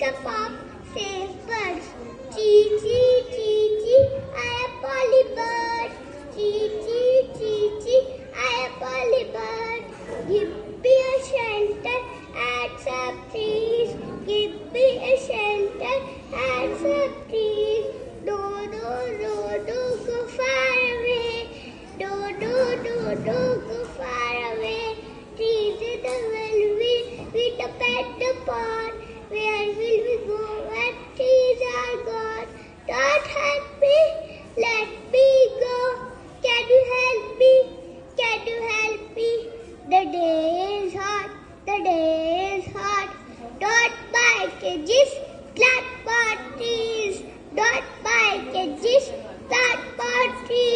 jump up, save birds. Chee chee chee chee, I am Polly bird. Chee chee chee chee, I am Polly bird. Give me a shelter and some trees. Give me a shelter and some trees. Do do do do go far away. Do do do do go far away. Trees in the velvet with a pet pond. Where will we go when trees are gone? Don't help me, let me go. Can you help me? Can you help me? The day is hot, the day is hot. Don't buy cages, plant more trees. Don't buy cages, plant more trees.